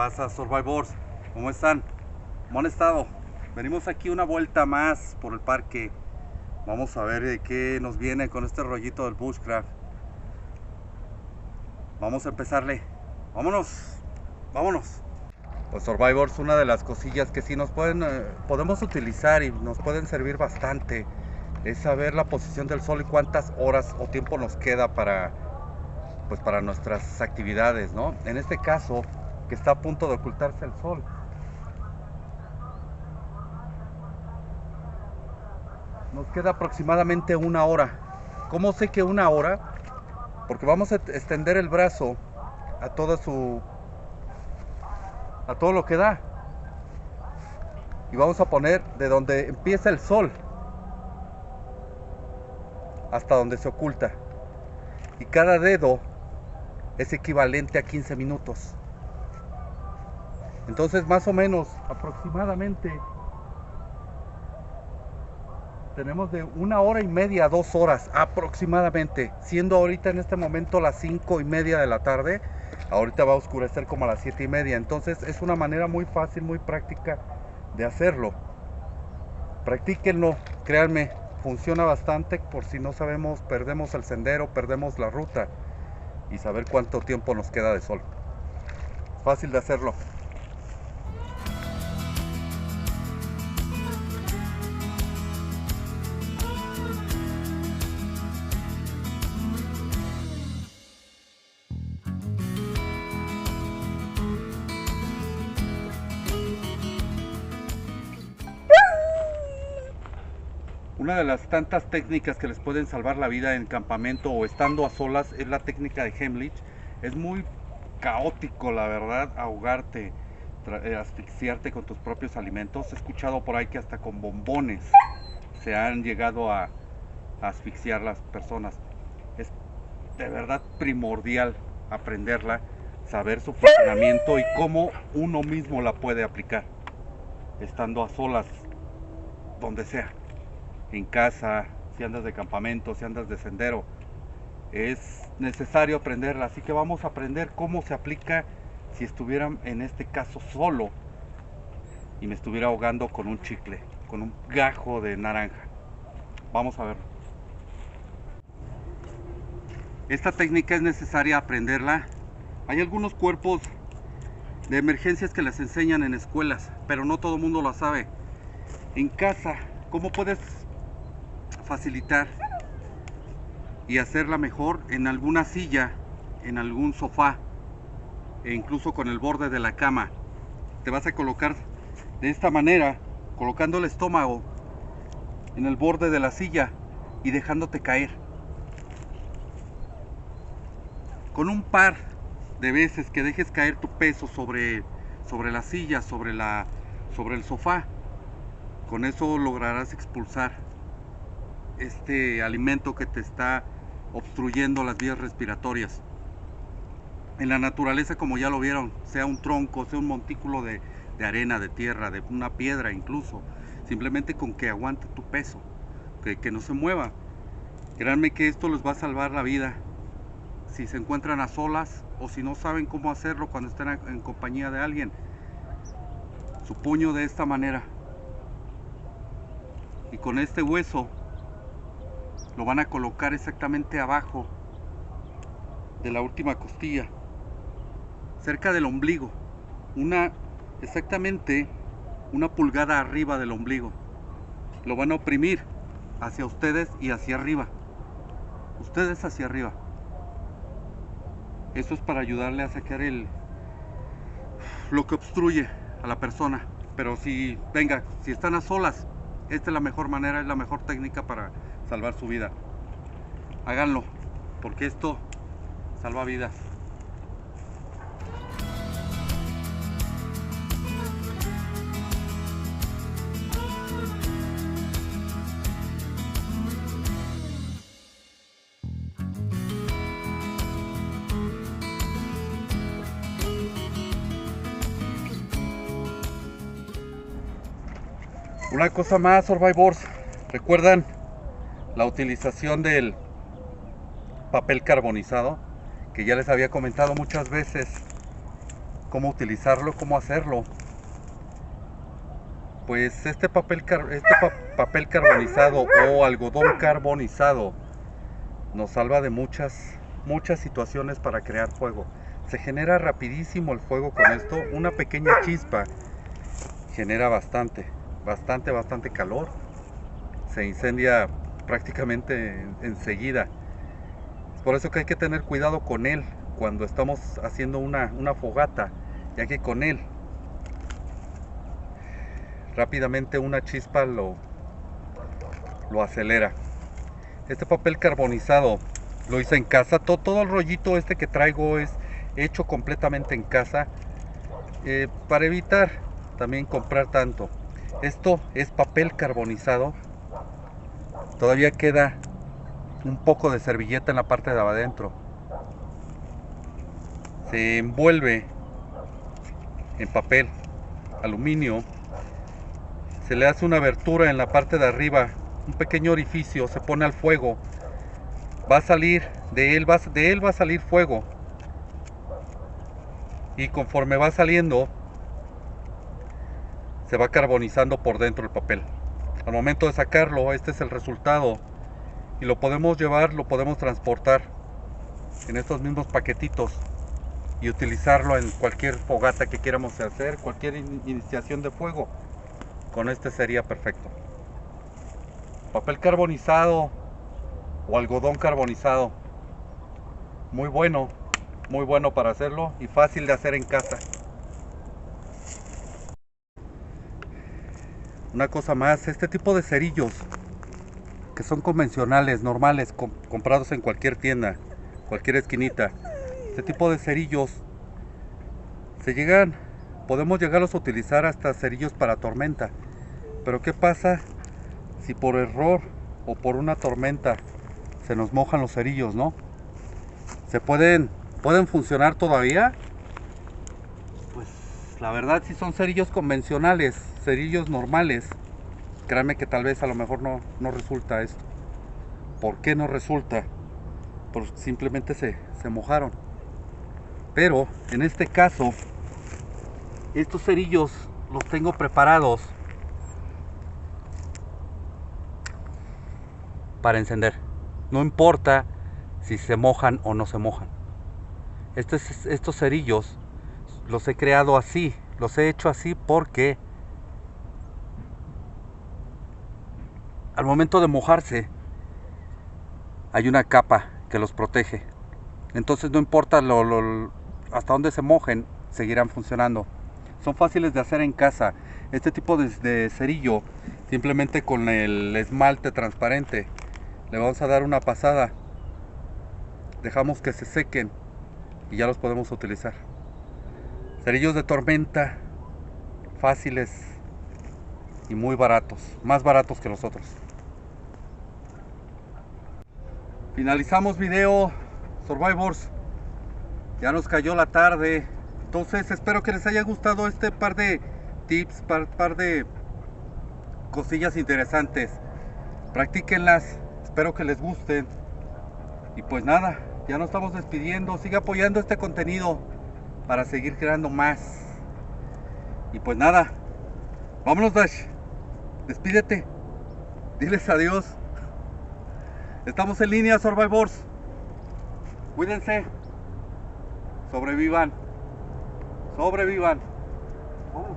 pasa, Survivors? ¿Cómo están? ¿Cómo han estado? Venimos aquí una vuelta más por el parque. Vamos a ver de qué nos viene con este rollito del bushcraft. Vamos a empezarle. Vámonos, vámonos. Pues Survivors, una de las cosillas que sí nos podemos utilizar y nos pueden servir bastante es saber la posición del sol y cuántas horas o tiempo nos queda para nuestras actividades, ¿no? En este caso, que está a punto de ocultarse el sol. Nos queda aproximadamente una hora. ¿Cómo sé que una hora? Porque vamos a extender el brazo a todo lo que da. Y vamos a poner de donde empieza el sol hasta donde se oculta. Y cada dedo es equivalente a 15 minutos. Entonces, más o menos, aproximadamente, tenemos de 1 hora y media a 2 horas, aproximadamente. Siendo ahorita en este momento las 5:30 de la tarde, ahorita va a oscurecer como a las 7:30. Entonces, es una manera muy fácil, muy práctica de hacerlo. Practíquenlo, créanme, funciona bastante. Por si no sabemos, perdemos el sendero, perdemos la ruta. Y saber cuánto tiempo nos queda de sol. Fácil de hacerlo. Una de las tantas técnicas que les pueden salvar la vida en campamento o estando a solas es la técnica de Heimlich. Es muy caótico, la verdad, ahogarte, asfixiarte con tus propios alimentos. He escuchado por ahí que hasta con bombones se han llegado a asfixiar las personas. Es de verdad primordial aprenderla, saber su funcionamiento y cómo uno mismo la puede aplicar, estando a solas, donde sea. En casa, si andas de campamento, si andas de sendero, es necesario aprenderla. Así que vamos a aprender cómo se aplica si estuviera en este caso solo y me estuviera ahogando con un chicle, con un gajo de naranja. Vamos a verlo. Esta técnica es necesaria aprenderla. Hay algunos cuerpos de emergencias que les enseñan en escuelas, pero no todo el mundo lo sabe. En casa, ¿cómo puedes facilitar y hacerla mejor? En alguna silla, en algún sofá e incluso con el borde de la cama. Te vas a colocar de esta manera, colocando el estómago en el borde de la silla y dejándote caer. Con un par de veces que dejes caer tu peso sobre la silla, sobre el sofá, con eso lograrás expulsar este alimento que te está obstruyendo las vías respiratorias. En la naturaleza, como ya lo vieron, sea un tronco, sea un montículo de arena, de tierra, de una piedra incluso, simplemente con que aguante tu peso, que no se mueva. Créanme que esto les va a salvar la vida si se encuentran a solas o si no saben cómo hacerlo cuando estén en compañía de alguien. Su puño de esta manera y con este hueso lo van a colocar exactamente abajo de la última costilla, cerca del ombligo, exactamente una pulgada arriba del ombligo. Lo van a oprimir hacia ustedes y hacia arriba, ustedes hacia arriba. Eso es para ayudarle a sacar lo que obstruye a la persona. Pero si están a solas, esta es la mejor manera, es la mejor técnica para salvar su vida. Háganlo, porque esto salva vidas. Una cosa más, Survivors, ¿recuerdan la utilización del papel carbonizado? Que ya les había comentado muchas veces cómo utilizarlo, cómo hacerlo. Pues este papel carbonizado o algodón carbonizado nos salva de muchas situaciones para crear fuego. Se genera rapidísimo el fuego con esto. Una pequeña chispa genera bastante calor. Se incendia prácticamente enseguida. Es por eso que hay que tener cuidado con él cuando estamos haciendo una fogata, ya que con él rápidamente una chispa lo acelera. Este papel carbonizado lo hice en casa. Todo el rollito este que traigo es hecho completamente en casa, para evitar también comprar tanto. Esto es papel carbonizado. Todavía queda un poco de servilleta en la parte de adentro. Se envuelve en papel aluminio. Se le hace una abertura en la parte de arriba, un pequeño orificio, se pone al fuego. Va a salir, de él va a salir fuego. Y conforme va saliendo, se va carbonizando por dentro el papel. Al momento de sacarlo, este es el resultado. Y lo podemos llevar, lo podemos transportar en estos mismos paquetitos y utilizarlo en cualquier fogata que queramos hacer, cualquier iniciación de fuego. Con este sería perfecto. Papel carbonizado o algodón carbonizado. Muy bueno para hacerlo y fácil de hacer en casa. Una cosa más, este tipo de cerillos que son convencionales, normales, comprados en cualquier tienda, cualquier esquinita. Este tipo de cerillos podemos llegarlos a utilizar hasta cerillos para tormenta. Pero ¿qué pasa si por error o por una tormenta se nos mojan los cerillos, no? ¿Pueden funcionar todavía? Pues la verdad, si son cerillos convencionales, cerillos normales, créanme que tal vez a lo mejor no resulta esto. ¿Por qué no resulta? Pues simplemente se mojaron. Pero en este caso, estos cerillos los tengo preparados para encender. No importa si se mojan o no se mojan. Estos cerillos los he creado así, los he hecho así porque al momento de mojarse hay una capa que los protege. Entonces no importa hasta dónde se mojen, seguirán funcionando. Son fáciles de hacer en casa. Este tipo de cerillo, simplemente con el esmalte transparente, le vamos a dar una pasada. Dejamos que se sequen y ya los podemos utilizar. Cerillos de tormenta, fáciles y muy baratos, más baratos que los otros. Finalizamos video, Survivors. Ya nos cayó la tarde. Entonces espero que les haya gustado este par de tips, par de cosillas interesantes. Practíquenlas, espero que les gusten. Y pues nada, ya nos estamos despidiendo. Sigue apoyando este contenido para seguir creando más. Y pues nada, vámonos, Dash. Despídete, diles adiós. Estamos en línea, Survivors. Cuídense. Sobrevivan. Sobrevivan. Vamos.